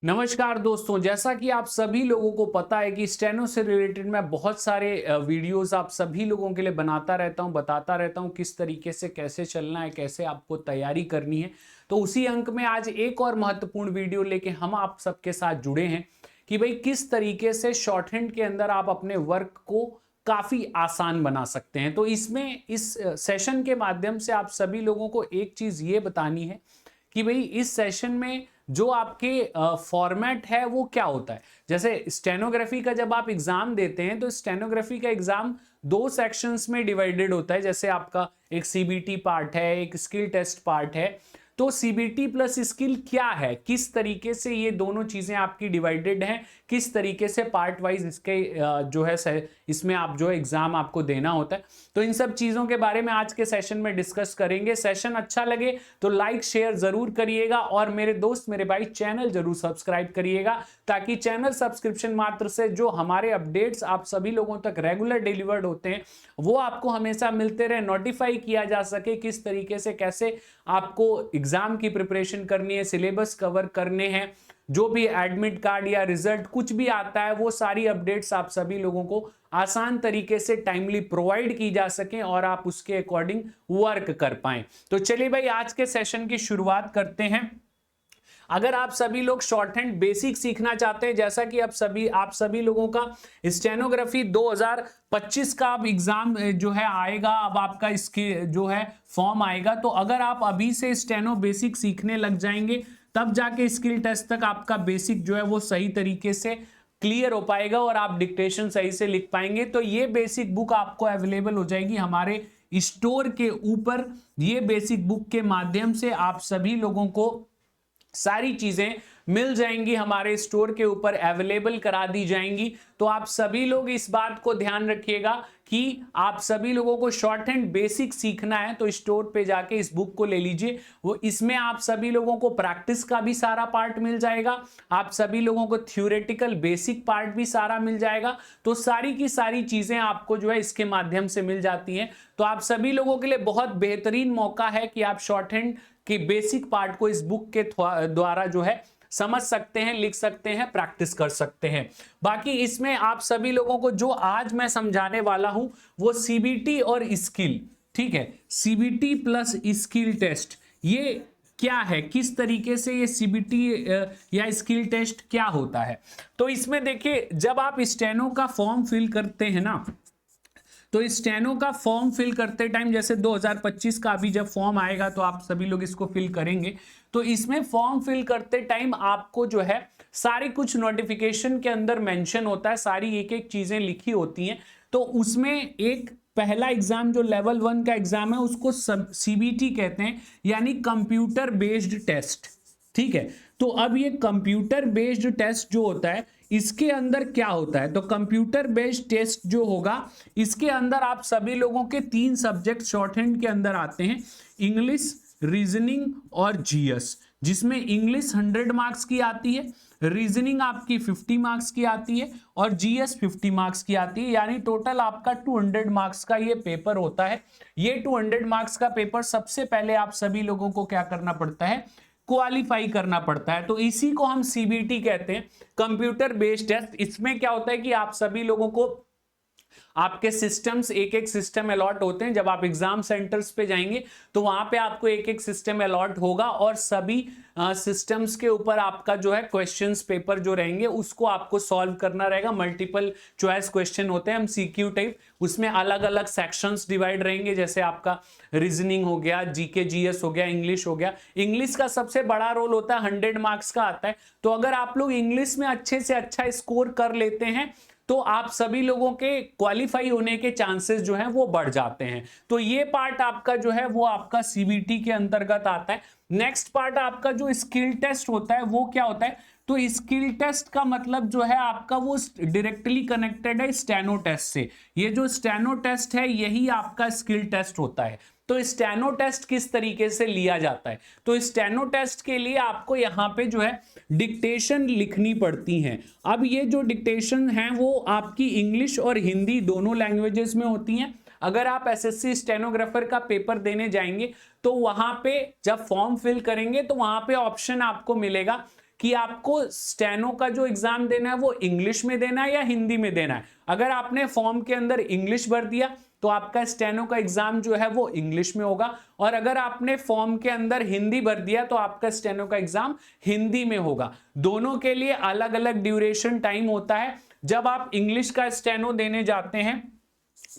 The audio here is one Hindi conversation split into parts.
नमस्कार दोस्तों, जैसा कि आप सभी लोगों को पता है कि स्टेनो से रिलेटेड मैं बहुत सारे वीडियोस आप सभी लोगों के लिए बनाता रहता हूं, बताता रहता हूं किस तरीके से कैसे चलना है, कैसे आपको तैयारी करनी है। तो उसी अंक में आज एक और महत्वपूर्ण वीडियो लेके हम आप सबके साथ जुड़े हैं कि भाई किस तरीके से शॉर्ट हैंड के अंदर आप अपने वर्क को काफी आसान बना सकते हैं। तो इसमें इस सेशन के माध्यम से आप सभी लोगों को एक चीज ये बतानी है कि भाई इस सेशन में जो आपके फॉर्मेट है वो क्या होता है। जैसे स्टेनोग्राफी का जब आप एग्जाम देते हैं तो स्टेनोग्राफी का एग्जाम दो सेक्शंस में डिवाइडेड होता है। जैसे आपका एक सीबीटी पार्ट है, एक स्किल टेस्ट पार्ट है। तो सीबीटी प्लस स्किल क्या है, किस तरीके से ये दोनों चीजें आपकी डिवाइडेड हैं, किस तरीके से पार्ट वाइज इसके जो है इसमें आप जो एग्जाम आपको देना होता है। तो इन सब चीजों के बारे में आज के सेशन में डिस्कस करेंगे। सेशन अच्छा लगे तो लाइक शेयर जरूर करिएगा और मेरे दोस्त मेरे भाई चैनल जरूर सब्सक्राइब करिएगा, ताकि चैनल सब्सक्रिप्शन मात्र से जो हमारे अपडेट्स आप सभी लोगों तक रेगुलर डिलीवर्ड होते हैं वो आपको हमेशा मिलते रहे, नोटिफाई किया जा सके किस तरीके से कैसे आपको एग्जाम की प्रिपरेशन करनी है, सिलेबस कवर करने हैं, जो भी एडमिट कार्ड या रिजल्ट कुछ भी आता है वो सारी अपडेट्स आप सभी लोगों को आसान तरीके से टाइमली प्रोवाइड की जा सके और आप उसके अकॉर्डिंग वर्क कर पाएं। तो चलिए भाई आज के सेशन की शुरुआत करते हैं। अगर आप सभी लोग शॉर्ट हैंड बेसिक सीखना चाहते हैं, जैसा कि आप सभी लोगों का स्टेनोग्राफी 2025 का अब एग्जाम जो है आएगा, अब आपका इसके जो है फॉर्म आएगा। तो अगर आप अभी से स्टेनो बेसिक सीखने लग जाएंगे तब जाके स्किल टेस्ट तक आपका बेसिक जो है वो सही तरीके से क्लियर हो पाएगा और आप डिक्टेशन सही से लिख पाएंगे। तो ये बेसिक बुक आपको अवेलेबल हो जाएगी हमारे स्टोर के ऊपर। ये बेसिक बुक के माध्यम से आप सभी लोगों को सारी चीजें मिल जाएंगी, हमारे स्टोर के ऊपर अवेलेबल करा दी जाएंगी। तो आप सभी लोग इस बात को ध्यान रखिएगा कि आप सभी लोगों को शॉर्ट हैंड बेसिक सीखना है तो स्टोर पे जाके इस बुक को ले लीजिए। वो इसमें आप सभी लोगों को प्रैक्टिस का भी सारा पार्ट मिल जाएगा, आप सभी लोगों को थ्योरेटिकल बेसिक पार्ट भी सारा मिल जाएगा। तो सारी की सारी चीजें आपको जो है इसके माध्यम से मिल जाती हैं। तो आप सभी लोगों के लिए बहुत बेहतरीन मौका है कि आप शॉर्ट हैंड कि बेसिक पार्ट को इस बुक के द्वारा जो है समझ सकते हैं, लिख सकते हैं, प्रैक्टिस कर सकते हैं। बाकी इसमें आप सभी लोगों को जो आज मैं समझाने वाला हूं वो सीबीटी और स्किल, ठीक है, सीबीटी प्लस स्किल टेस्ट ये क्या है, किस तरीके से ये सीबीटी या स्किल टेस्ट क्या होता है। तो इसमें देखिए, जब आप स्टेनो का फॉर्म फिल करते हैं ना, तो स्टेनो का फॉर्म फिल करते टाइम जैसे 2025 का अभी जब फॉर्म आएगा तो आप सभी लोग इसको फिल करेंगे। तो इसमें फॉर्म फिल करते टाइम आपको जो है सारी कुछ नोटिफिकेशन के अंदर मेंशन होता है, सारी एक एक चीजें लिखी होती हैं। तो उसमें एक पहला एग्जाम जो लेवल 1 का एग्जाम है उसको सीबीटी कहते हैं, यानी कंप्यूटर बेस्ड टेस्ट, ठीक है। तो अब ये कंप्यूटर बेस्ड टेस्ट जो होता है इसके अंदर क्या होता है, तो कंप्यूटर बेस्ड टेस्ट जो होगा इसके अंदर आप सभी लोगों के 3 सब्जेक्ट शॉर्ट हैंड के अंदर आते हैं, इंग्लिश, रीजनिंग और जीएस, जिसमें इंग्लिश 100 मार्क्स की आती है, रीजनिंग आपकी 50 मार्क्स की आती है और जीएस 50 मार्क्स की आती है। यानी टोटल आपका 200 मार्क्स का ये पेपर होता है। ये 200 मार्क्स का पेपर सबसे पहले आप सभी लोगों को क्या करना पड़ता है, क्वालिफाई करना पड़ता है। तो इसी को हम सीबीटी कहते हैं, कंप्यूटर बेस्ड टेस्ट। इसमें क्या होता है कि आप सभी लोगों को आपके सिस्टम्स, एक एक सिस्टम अलॉट होते हैं। जब आप एग्जाम सेंटर्स पे जाएंगे तो वहां पे आपको एक एक सिस्टम अलॉट होगा और सभी सिस्टम्स के ऊपर आपका जो है क्वेश्चंस पेपर जो रहेंगे उसको आपको सॉल्व करना रहेगा। मल्टीपल चॉइस क्वेश्चन होते हैं एमसीक्यू टाइप, उसमें अलग अलग सेक्शंस डिवाइड रहेंगे। जैसे आपका रीजनिंग हो गया, जीके जीएस हो गया, इंग्लिश हो गया। इंग्लिश का सबसे बड़ा रोल होता है, 100 मार्क्स का आता है। तो अगर आप लोग इंग्लिश में अच्छे से अच्छा स्कोर कर लेते हैं तो आप सभी लोगों के क्वालिफाई होने के चांसेस जो हैं वो बढ़ जाते हैं। तो ये पार्ट आपका जो है वो आपका सीबीटी के अंतर्गत आता है। नेक्स्ट पार्ट आपका जो स्किल टेस्ट होता है वो क्या होता है, तो स्किल टेस्ट का मतलब जो है आपका वो डायरेक्टली कनेक्टेड है स्टेनो टेस्ट से। ये जो स्टेनो टेस्ट है यही आपका स्किल टेस्ट होता है। तो स्टेनो टेस्ट किस तरीके से लिया जाता है, तो स्टेनो टेस्ट के लिए आपको यहाँ पे जो है डिक्टेशन लिखनी पड़ती हैं। अब ये जो डिक्टेशन है वो आपकी इंग्लिश और हिंदी दोनों लैंग्वेजेस में होती हैं। अगर आप एसएससी स्टेनोग्राफर का पेपर देने जाएंगे तो वहां पे जब फॉर्म फिल करेंगे तो वहां पे ऑप्शन आपको मिलेगा कि आपको स्टेनो का जो एग्जाम देना है वो इंग्लिश में देना है या हिंदी में देना है। अगर आपने फॉर्म के अंदर इंग्लिश भर दिया तो आपका स्टेनो का एग्जाम जो है वो इंग्लिश में होगा, और अगर आपने फॉर्म के अंदर हिंदी भर दिया तो आपका स्टेनो का एग्जाम हिंदी में होगा। दोनों के लिए अलग अलग ड्यूरेशन टाइम होता है। जब आप इंग्लिश का स्टेनो देने जाते हैं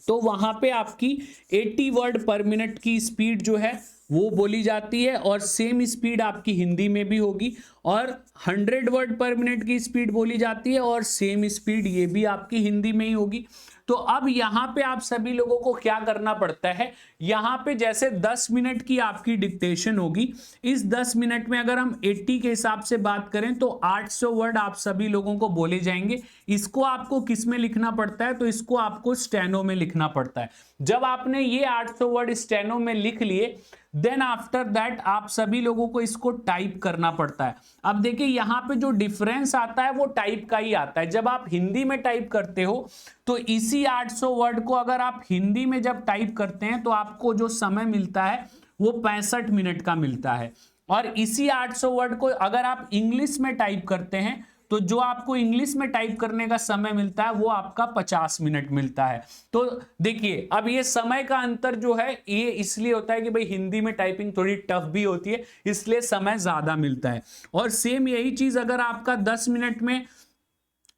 तो वहां पे आपकी 80 वर्ड पर मिनट की स्पीड जो है वो बोली जाती है, और सेम स्पीड आपकी हिंदी में भी होगी, और 100 वर्ड पर मिनट की स्पीड बोली जाती है, और सेम स्पीड ये भी आपकी हिंदी में ही होगी। तो अब यहां पे आप सभी लोगों को क्या करना पड़ता है, यहां पे जैसे 10 मिनट की आपकी डिक्टेशन होगी, इस 10 मिनट में अगर हम 80 के हिसाब से बात करें तो 800 वर्ड आप सभी लोगों को बोले जाएंगे। इसको आपको किस में लिखना पड़ता है, तो इसको आपको स्टेनो में लिखना पड़ता है। जब आपने ये 800 वर्ड स्टेनो में लिख लिए, देन आफ्टर दैट आप सभी लोगों को इसको टाइप करना पड़ता है। अब देखिए यहां पे जो डिफरेंस आता है वो टाइप का ही आता है। जब आप हिंदी में टाइप करते हो तो इसी 800 वर्ड को अगर आप हिंदी में जब टाइप करते हैं तो आपको जो समय मिलता है वो 65 मिनट का मिलता है, और इसी 800 वर्ड को अगर आप इंग्लिश में टाइप करते हैं तो जो आपको इंग्लिश में टाइप करने का समय मिलता है वो आपका 50 मिनट मिलता है। तो देखिए अब ये समय का अंतर जो है ये इसलिए होता है कि भाई हिंदी में टाइपिंग थोड़ी टफ भी होती है, इसलिए समय ज्यादा मिलता है। और सेम यही चीज अगर आपका 10 मिनट में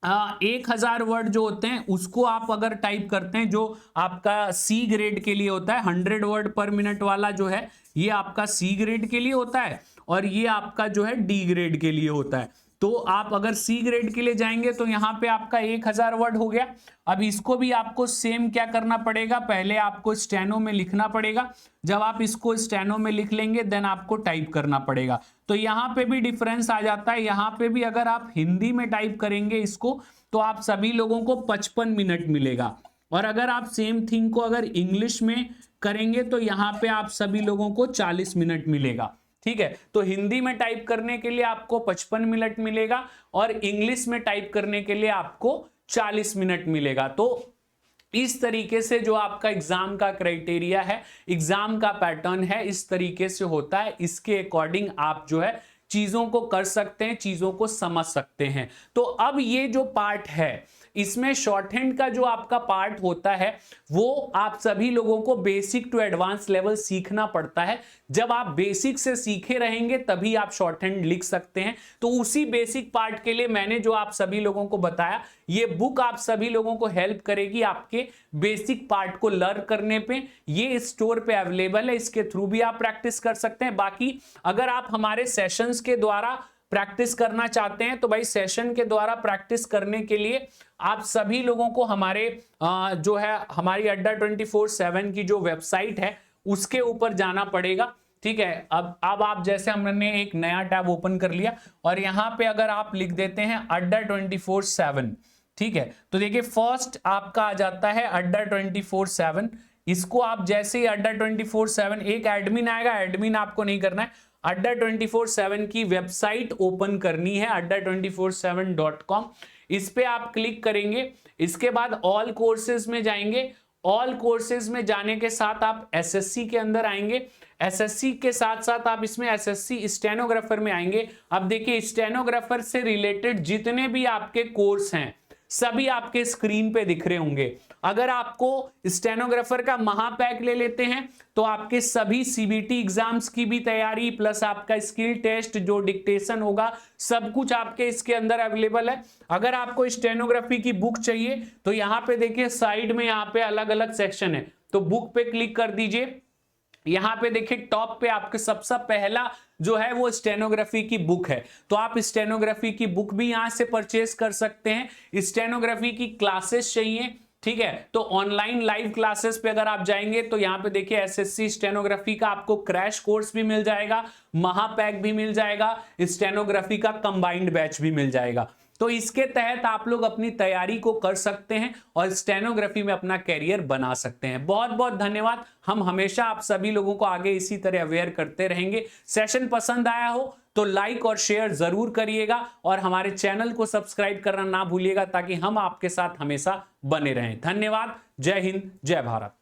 1000 वर्ड जो होते हैं उसको आप अगर टाइप करते हैं, जो आपका सी ग्रेड के लिए होता है, 100 वर्ड पर मिनट वाला जो है ये आपका सी ग्रेड के लिए होता है, और ये आपका जो है डी ग्रेड के लिए होता है। तो आप अगर सी ग्रेड के लिए जाएंगे तो यहां पे आपका 1000 वर्ड हो गया। अब इसको भी आपको सेम क्या करना पड़ेगा, पहले आपको स्टेनो में लिखना पड़ेगा। जब आप इसको स्टेनो में लिख लेंगे देन आपको टाइप करना पड़ेगा। तो यहां पे भी डिफरेंस आ जाता है। यहां पे भी अगर आप हिंदी में टाइप करेंगे इसको तो आप सभी लोगों को 55 मिनट मिलेगा, और अगर आप सेम थिंग को अगर इंग्लिश में करेंगे तो यहां पे आप सभी लोगों को 40 मिनट मिलेगा। ठीक है, तो हिंदी में टाइप करने के लिए आपको 55 मिनट मिलेगा, और इंग्लिश में टाइप करने के लिए आपको 40 मिनट मिलेगा। तो इस तरीके से जो आपका एग्जाम का क्राइटेरिया है, एग्जाम का पैटर्न है, इस तरीके से होता है। इसके अकॉर्डिंग आप जो है चीजों को कर सकते हैं, चीजों को समझ सकते हैं। तो अब ये जो पार्ट है इसमें शॉर्ट हैंड का जो आपका पार्ट होता है वो आप सभी लोगों को बेसिक टू एडवांस लेवल सीखना पड़ता है। जब आप बेसिक से सीखे रहेंगे तभी आप शॉर्ट हैंड लिख सकते हैं। तो उसी बेसिक पार्ट के लिए मैंने जो आप सभी लोगों को बताया, ये बुक आप सभी लोगों को हेल्प करेगी आपके बेसिक पार्ट को लर्न करने पे। ये स्टोर पे अवेलेबल है, इसके थ्रू भी आप प्रैक्टिस कर सकते हैं। बाकी अगर आप हमारे सेशंस के द्वारा प्रैक्टिस करना चाहते हैं तो भाई सेशन के द्वारा प्रैक्टिस करने के लिए आप सभी लोगों को हमारे जो है हमारी अड्डा 24/7 की जो वेबसाइट है उसके ऊपर जाना पड़ेगा। ठीक है, अब आप जैसे हमने एक नया टैब ओपन कर लिया और यहां पे अगर आप लिख देते हैं अड्डा 24/7, ठीक है, तो देखिए फर्स्ट आपका आ जाता है अड्डा 24/7। इसको आप जैसे ही अड्डा 24/7, एक एडमिन आएगा, एडमिन आपको नहीं करना है, अड्डा 24/7 की वेबसाइट ओपन करनी है adda247.com। इस पे आप क्लिक करेंगे, इसके बाद ऑल कोर्सेज में जाएंगे। ऑल कोर्सेज में जाने के साथ आप एसएससी के अंदर आएंगे। एसएससी के साथ साथ आप इसमें एसएससी स्टेनोग्राफर में आएंगे। अब देखिए स्टेनोग्राफर से रिलेटेड जितने भी आपके कोर्स हैं सभी आपके स्क्रीन पे दिख रहे होंगे। अगर आपको स्टेनोग्राफर का महापैक ले लेते हैं तो आपके सभी सीबीटी एग्जाम्स की भी तैयारी प्लस आपका स्किल टेस्ट जो डिक्टेशन होगा सब कुछ आपके इसके अंदर अवेलेबल है। अगर आपको स्टेनोग्राफी की बुक चाहिए तो यहाँ पे देखिए साइड में यहाँ पे अलग अलग सेक्शन है, तो बुक पे क्लिक कर दीजिए। यहां पे देखिए टॉप पे आपके सबसे पहला जो है वो स्टेनोग्राफी की बुक है, तो आप स्टेनोग्राफी की बुक भी यहां से परचेस कर सकते हैं। स्टेनोग्राफी की क्लासेस चाहिए, ठीक है, तो ऑनलाइन लाइव क्लासेस पे अगर आप जाएंगे तो यहाँ पे देखिए एसएससी स्टेनोग्राफी का आपको क्रैश कोर्स भी मिल जाएगा, महापैक भी मिल जाएगा, स्टेनोग्राफी का कंबाइंड बैच भी मिल जाएगा। तो इसके तहत आप लोग अपनी तैयारी को कर सकते हैं और स्टेनोग्राफी में अपना कैरियर बना सकते हैं। बहुत बहुत धन्यवाद। हम हमेशा आप सभी लोगों को आगे इसी तरह अवेयर करते रहेंगे। सेशन पसंद आया हो तो लाइक और शेयर जरूर करिएगा और हमारे चैनल को सब्सक्राइब करना ना भूलिएगा ताकि हम आपके साथ हमेशा बने रहें। धन्यवाद। जय हिंद, जय भारत।